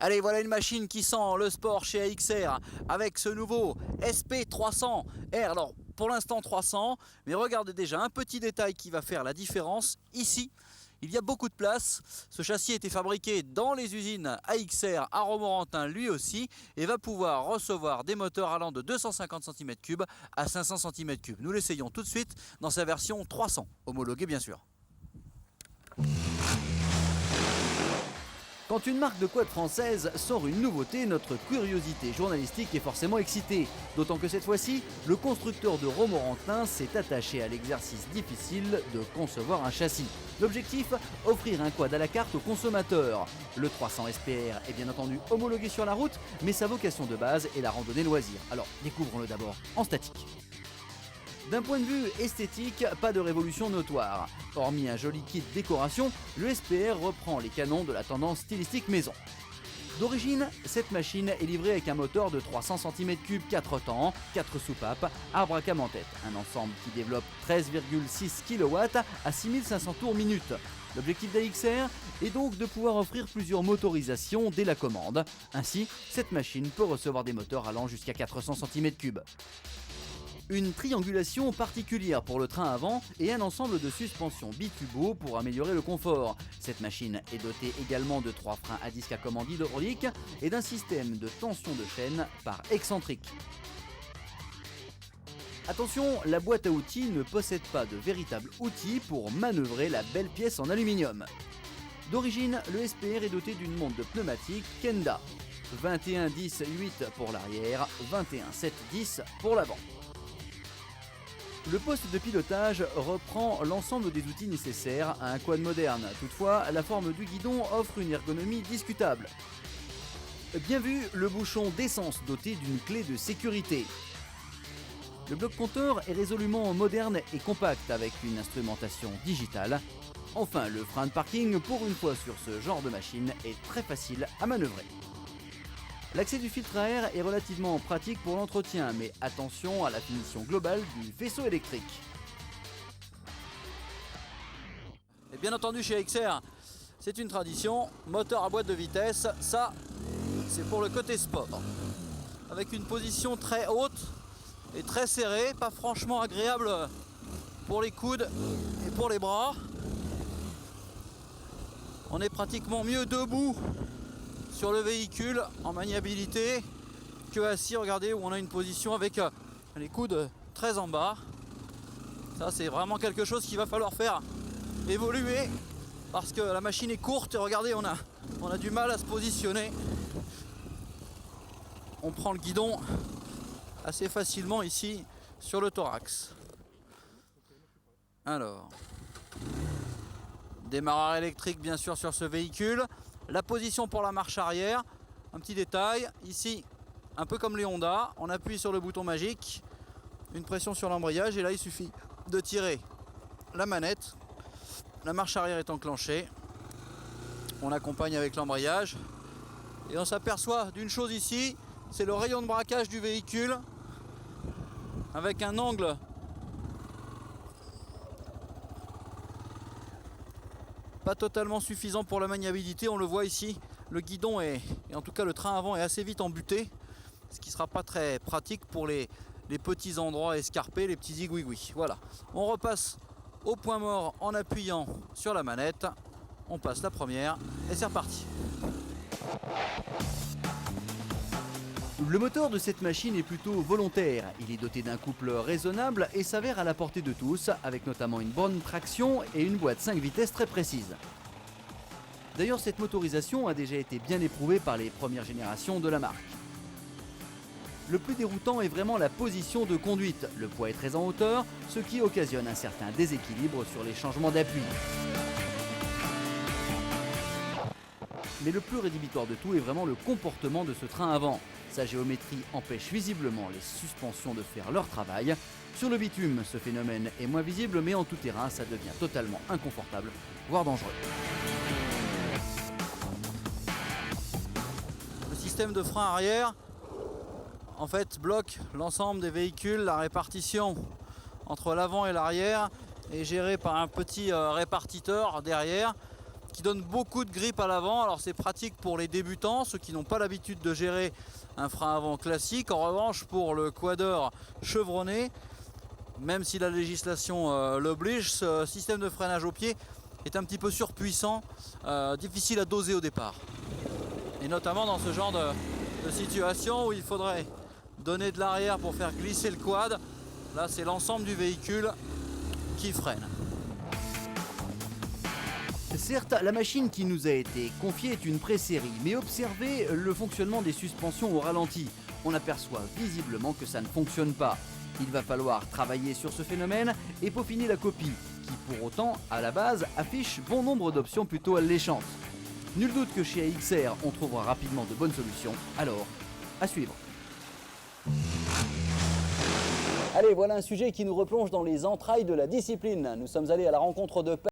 Allez, voilà une machine qui sent le sport chez AXR avec ce nouveau SP300R. Alors, pour l'instant 300, mais regardez déjà un petit détail qui va faire la différence. Ici, il y a beaucoup de place. Ce châssis a été fabriqué dans les usines AXR à Romorantin lui aussi et va pouvoir recevoir des moteurs allant de 250 cm3 à 500 cm3. Nous l'essayons tout de suite dans sa version 300, homologuée bien sûr. Quand une marque de quad française sort une nouveauté, notre curiosité journalistique est forcément excitée. D'autant que cette fois-ci, le constructeur de Romorantin s'est attaché à l'exercice difficile de concevoir un châssis. L'objectif, offrir un quad à la carte aux consommateurs. Le 300 SPR est bien entendu homologué sur la route, mais sa vocation de base est la randonnée loisir. Alors découvrons-le d'abord en statique. D'un point de vue esthétique, pas de révolution notoire. Hormis un joli kit décoration, le SPR reprend les canons de la tendance stylistique maison. D'origine, cette machine est livrée avec un moteur de 300 cm3 4 temps, 4 soupapes, arbre à cam en tête. Un ensemble qui développe 13,6 kW à 6500 tours minute. L'objectif d'AXR est donc de pouvoir offrir plusieurs motorisations dès la commande. Ainsi, cette machine peut recevoir des moteurs allant jusqu'à 400 cm3. Une triangulation particulière pour le train avant et un ensemble de suspensions bitubo pour améliorer le confort. Cette machine est dotée également de 3 freins à disque à commande hydraulique et d'un système de tension de chaîne par excentrique. Attention, la boîte à outils ne possède pas de véritable outil pour manœuvrer la belle pièce en aluminium. D'origine, le SPR est doté d'une montre de pneumatique Kenda. 21-10-8 pour l'arrière, 21-7-10 pour l'avant. Le poste de pilotage reprend l'ensemble des outils nécessaires à un quad moderne. Toutefois, la forme du guidon offre une ergonomie discutable. Bien vu, le bouchon d'essence doté d'une clé de sécurité. Le bloc compteur est résolument moderne et compact avec une instrumentation digitale. Enfin, le frein de parking, pour une fois sur ce genre de machine, est très facile à manœuvrer. L'accès du filtre à air est relativement pratique pour l'entretien, mais attention à la finition globale du faisceau électrique. Et bien entendu chez AXR, c'est une tradition, moteur à boîte de vitesse, ça c'est pour le côté sport. Avec une position très haute et très serrée, pas franchement agréable pour les coudes et pour les bras. On est pratiquement mieux debout sur le véhicule en maniabilité que assis, regardez, où on a une position avec les coudes très en bas. Ça c'est vraiment quelque chose qu'il va falloir faire évoluer parce que la machine est courte et regardez, on a du mal à se positionner. On prend le guidon assez facilement ici sur le thorax. Alors, démarreur électrique bien sûr sur ce véhicule. La position pour la marche arrière, un petit détail, ici, un peu comme les Honda, on appuie sur le bouton magique, une pression sur l'embrayage et là il suffit de tirer la manette, la marche arrière est enclenchée, on accompagne avec l'embrayage et on s'aperçoit d'une chose ici, c'est le rayon de braquage du véhicule avec un angle pas totalement suffisant pour la maniabilité, on le voit ici, le guidon et en tout cas le train avant est assez vite embuté, ce qui ne sera pas très pratique pour les petits endroits escarpés, les petits zigouigouis. Voilà, on repasse au point mort en appuyant sur la manette, on passe la première et c'est reparti. Le moteur de cette machine est plutôt volontaire, il est doté d'un couple raisonnable et s'avère à la portée de tous, avec notamment une bonne traction et une boîte 5 vitesses très précise. D'ailleurs, cette motorisation a déjà été bien éprouvée par les premières générations de la marque. Le plus déroutant est vraiment la position de conduite, le poids est très en hauteur, ce qui occasionne un certain déséquilibre sur les changements d'appui. Mais le plus rédhibitoire de tout est vraiment le comportement de ce train avant. Sa géométrie empêche visiblement les suspensions de faire leur travail. Sur le bitume, ce phénomène est moins visible, mais en tout terrain, ça devient totalement inconfortable, voire dangereux. Le système de frein arrière, en fait, bloque l'ensemble des véhicules. La répartition entre l'avant et l'arrière est gérée par un petit répartiteur derrière qui donne beaucoup de grippe à l'avant. Alors c'est pratique pour les débutants, ceux qui n'ont pas l'habitude de gérer un frein avant classique. En revanche, pour le quadeur chevronné, même si la législation l'oblige, ce système de freinage au pied est un petit peu surpuissant, difficile à doser au départ. Et notamment dans ce genre de situation où il faudrait donner de l'arrière pour faire glisser le quad. Là, c'est l'ensemble du véhicule qui freine. Certes, la machine qui nous a été confiée est une pré-série, mais observez le fonctionnement des suspensions au ralenti. On aperçoit visiblement que ça ne fonctionne pas. Il va falloir travailler sur ce phénomène et peaufiner la copie, qui pour autant, à la base, affiche bon nombre d'options plutôt alléchantes. Nul doute que chez AXR, on trouvera rapidement de bonnes solutions, alors, à suivre. Allez, voilà un sujet qui nous replonge dans les entrailles de la discipline. Nous sommes allés à la rencontre de